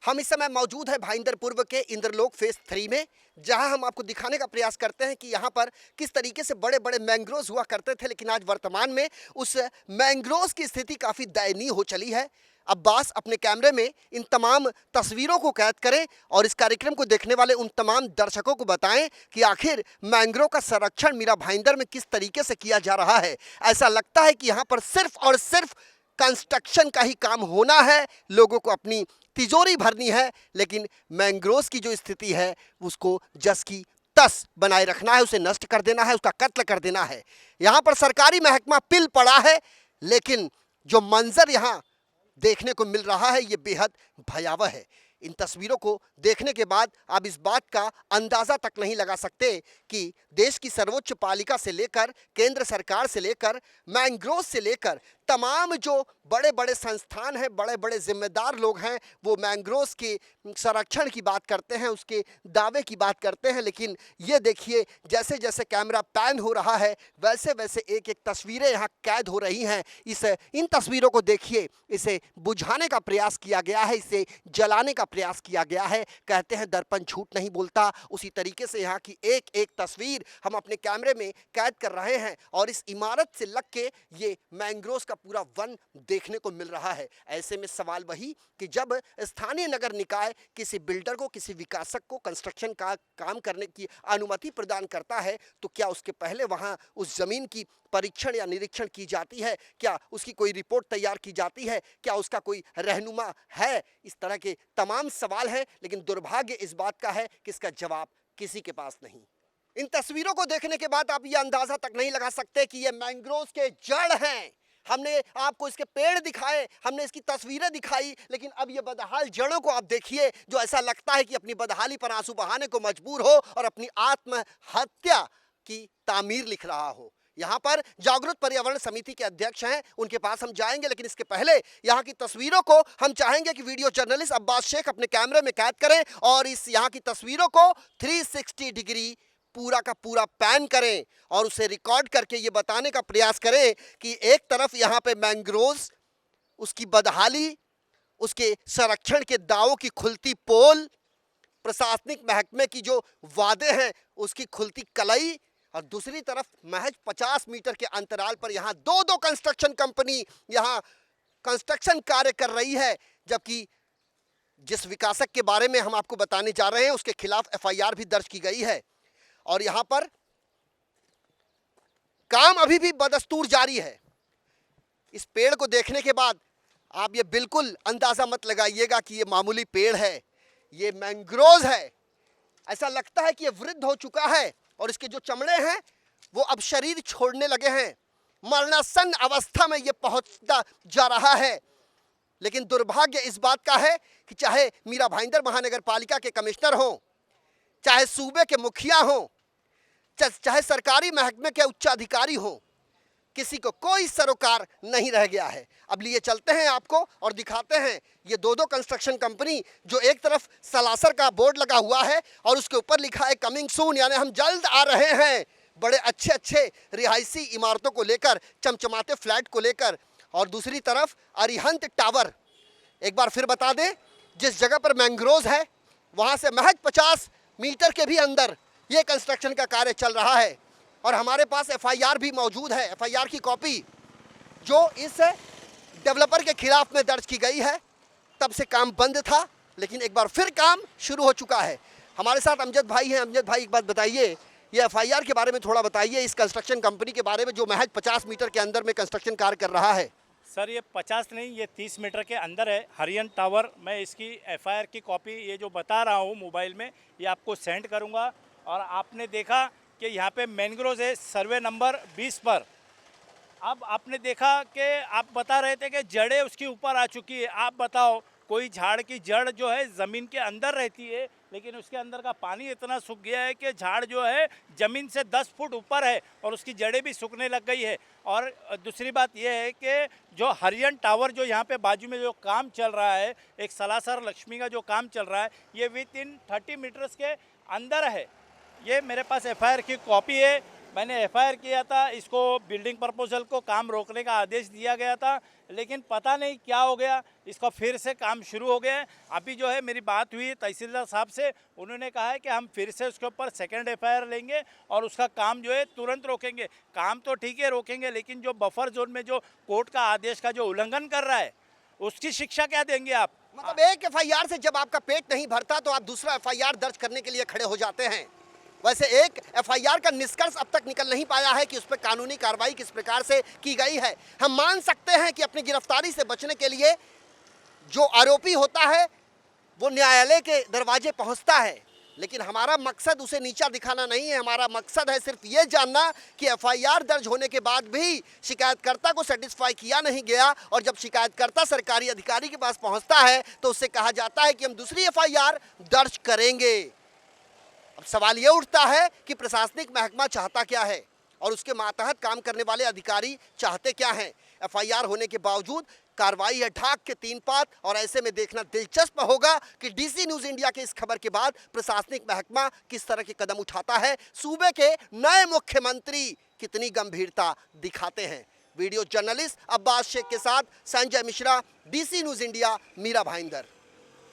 हम इस समय मौजूद है भाईंदर पूर्व के इंद्रलोक फेज 3 में, जहां हम आपको दिखाने का प्रयास करते हैं कि यहां पर किस तरीके से बड़े बड़े मैंग्रोव्स हुआ करते थे, लेकिन आज वर्तमान में उस मैंग्रोव्स की स्थिति काफ़ी दयनीय हो चली है। अब्बास अपने कैमरे में इन तमाम तस्वीरों को कैद करें और इस कार्यक्रम को देखने वाले उन तमाम दर्शकों को बताएं कि आखिर मैंग्रोव का संरक्षण मीरा भाईंदर में किस तरीके से किया जा रहा है। ऐसा लगता है कि यहाँ पर सिर्फ और सिर्फ कंस्ट्रक्शन का ही काम होना है, लोगों को अपनी तिजोरी भरनी है, लेकिन मैंग्रोव्स की जो स्थिति है उसको जस की तस बनाए रखना है, उसे नष्ट कर देना है, उसका कत्ल कर देना है। यहाँ पर सरकारी महकमा पिल पड़ा है, लेकिन जो मंजर यहाँ देखने को मिल रहा है ये बेहद भयावह है। इन तस्वीरों को देखने के बाद आप इस बात का अंदाज़ा तक नहीं लगा सकते कि देश की सर्वोच्च पालिका से लेकर केंद्र सरकार से लेकर मैंग्रोव से लेकर तमाम जो बड़े बड़े संस्थान हैं, बड़े बड़े जिम्मेदार लोग हैं, वो मैंग्रोव्स के संरक्षण की बात करते हैं, उसके दावे की बात करते हैं, लेकिन ये देखिए जैसे जैसे कैमरा पैन हो रहा है वैसे वैसे एक एक तस्वीरें यहाँ कैद हो रही हैं। इन तस्वीरों को देखिए, इसे बुझाने का प्रयास किया गया है, इसे जलाने का प्रयास किया गया है। कहते हैं दर्पण झूठ नहीं बोलता, उसी तरीके से यहाँ की एक एक तस्वीर हम अपने कैमरे में कैद कर रहे हैं और इस इमारत से लग के ये मैंग्रोव्स का पूरा वन देखने को मिल रहा है। ऐसे में सवाल वही कि जब स्थानीय नगर निकाय किसी बिल्डर को, किसी विकासक को कंस्ट्रक्शन का काम करने की अनुमति प्रदान करता है तो क्या उसके पहले वहां उस जमीन की परीक्षण या निरीक्षण की जाती है? क्या उसकी कोई रिपोर्ट तैयार की जाती है? क्या उसका कोई रहनुमा है? इस तरह के तमाम सवाल हैं, लेकिन दुर्भाग्य इस बात का है कि इसका जवाब किसी के पास नहीं। इन तस्वीरों को देखने के बाद आप ये अंदाजा तक नहीं लगा सकते कि ये मैंग्रोव्स के जड़ हैं। हमने आपको इसके पेड़ दिखाए, हमने इसकी तस्वीरें दिखाई, लेकिन अब ये बदहाल जड़ों को आप देखिए, जो ऐसा लगता है कि अपनी बदहाली पर आंसू बहाने को मजबूर हो और अपनी आत्महत्या की तामीर लिख रहा हो। यहाँ पर जागरूक पर्यावरण समिति के अध्यक्ष हैं, उनके पास हम जाएंगे, लेकिन इसके पहले यहाँ की तस्वीरों को हम चाहेंगे कि वीडियो जर्नलिस्ट अब्बास शेख अपने कैमरे में कैद करें और इस यहाँ की तस्वीरों को 360 डिग्री पूरा का पूरा पैन करें और उसे रिकॉर्ड करके ये बताने का प्रयास करें कि एक तरफ यहाँ पे मैंग्रोव्स, उसकी बदहाली, उसके संरक्षण के दावों की खुलती पोल, प्रशासनिक महकमे की जो वादे हैं उसकी खुलती कलई, और दूसरी तरफ महज 50 मीटर के अंतराल पर यहाँ दो दो कंस्ट्रक्शन कंपनी यहाँ कंस्ट्रक्शन कार्य कर रही है, जबकि जिस विकासक के बारे में हम आपको बताने जा रहे हैं उसके खिलाफ एफआईआर भी दर्ज की गई है। और यहाँ पर काम अभी भी बदस्तूर जारी है। इस पेड़ को देखने के बाद आप ये बिल्कुल अंदाजा मत लगाइएगा कि ये मामूली पेड़ है, ये मैंग्रोव्स है। ऐसा लगता है कि ये वृद्ध हो चुका है और इसके जो चमड़े हैं वो अब शरीर छोड़ने लगे हैं, मरणासन अवस्था में ये पहुंचता जा रहा है। लेकिन दुर्भाग्य इस बात का है कि चाहे मीरा भाईंदर महानगर पालिका के कमिश्नर हों, चाहे सूबे के मुखिया हों, चाहे सरकारी महकमे के उच्चाधिकारी हों, किसी को कोई सरोकार नहीं रह गया है। अब लिए चलते हैं आपको और दिखाते हैं ये दो दो कंस्ट्रक्शन कंपनी, जो एक तरफ सलासर का बोर्ड लगा हुआ है और उसके ऊपर लिखा है कमिंग सून, यानी हम जल्द आ रहे हैं, बड़े अच्छे अच्छे रिहायशी इमारतों को लेकर, चमचमाते फ्लैट को लेकर। और दूसरी तरफ अरिहंत टावर। एक बार फिर बता दें, जिस जगह पर मैंग्रोव्स है वहाँ से महज 50 मीटर के भी अंदर ये कंस्ट्रक्शन का कार्य चल रहा है। और हमारे पास एफआईआर भी मौजूद है, एफआईआर की कॉपी जो इस डेवलपर के खिलाफ में दर्ज की गई है। तब से काम बंद था, लेकिन एक बार फिर काम शुरू हो चुका है। हमारे साथ अमजद भाई हैं। अमजद भाई, एक बात बताइए, ये एफआईआर के बारे में थोड़ा बताइए, इस कंस्ट्रक्शन कंपनी के बारे में जो महज 50 मीटर के अंदर में कंस्ट्रक्शन कार्य कर रहा है। सर ये 50 नहीं, ये 30 मीटर के अंदर है, हरियन टावर। मैं इसकी एफआईआर की कॉपी ये जो बता रहा हूँ मोबाइल में, ये आपको सेंड करूँगा। और आपने देखा कि यहाँ पे मैंग्रोव्स है सर्वे नंबर 20 पर। अब आपने देखा कि आप बता रहे थे कि जड़ें उसके ऊपर आ चुकी है। आप बताओ, कोई झाड़ की जड़ जो है ज़मीन के अंदर रहती है, लेकिन उसके अंदर का पानी इतना सूख गया है कि झाड़ जो है ज़मीन से 10 फुट ऊपर है और उसकी जड़ें भी सूखने लग गई है। और दूसरी बात यह है कि जो हरियन टावर जो यहाँ पे बाजू में जो काम चल रहा है, एक सलासर लक्ष्मी का जो काम चल रहा है, ये विद इन 30 मीटर्स के अंदर है। ये मेरे पास एफआईआर की कॉपी है मैंने एफआईआर किया था, इसको बिल्डिंग प्रपोजल को काम रोकने का आदेश दिया गया था, लेकिन पता नहीं क्या हो गया, इसका फिर से काम शुरू हो गया है। अभी जो है मेरी बात हुई तहसीलदार साहब से, उन्होंने कहा है कि हम फिर से उसके ऊपर सेकंड एफआईआर लेंगे और उसका काम जो है तुरंत रोकेंगे। काम तो ठीक है रोकेंगे, लेकिन जो बफर जोन में जो कोर्ट का आदेश का जो उल्लंघन कर रहा है उसकी शिक्षा क्या देंगे आप? मतलब एक एफआईआर से जब आपका पेट नहीं भरता तो आप दूसरा एफआईआर दर्ज करने के लिए खड़े हो जाते हैं। वैसे एक एफआईआर का निष्कर्ष अब तक निकल नहीं पाया है कि उस पर कानूनी कार्रवाई किस प्रकार से की गई है। हम मान सकते हैं कि अपनी गिरफ्तारी से बचने के लिए जो आरोपी होता है वो न्यायालय के दरवाजे पहुंचता है, लेकिन हमारा मकसद उसे नीचा दिखाना नहीं है। हमारा मकसद है सिर्फ ये जानना कि एफआईआर दर्ज होने के बाद भी शिकायतकर्ता को सेटिस्फाई किया नहीं गया, और जब शिकायतकर्ता सरकारी अधिकारी के पास पहुंचता है तो उससे कहा जाता है कि हम दूसरी एफआईआर दर्ज करेंगे। अब सवाल ये उठता है कि प्रशासनिक महकमा चाहता क्या है और उसके मातहत काम करने वाले अधिकारी चाहते क्या हैं। एफआईआर होने के बावजूद कार्रवाई है ढाक के 3 पात, और ऐसे में देखना दिलचस्प होगा कि डीसी न्यूज इंडिया के इस खबर के बाद प्रशासनिक महकमा किस तरह के कदम उठाता है, सूबे के नए मुख्यमंत्री कितनी गंभीरता दिखाते हैं। वीडियो जर्नलिस्ट अब्बास शेख के साथ Sanjay Mishra, DC news India, Mira Bhayandar.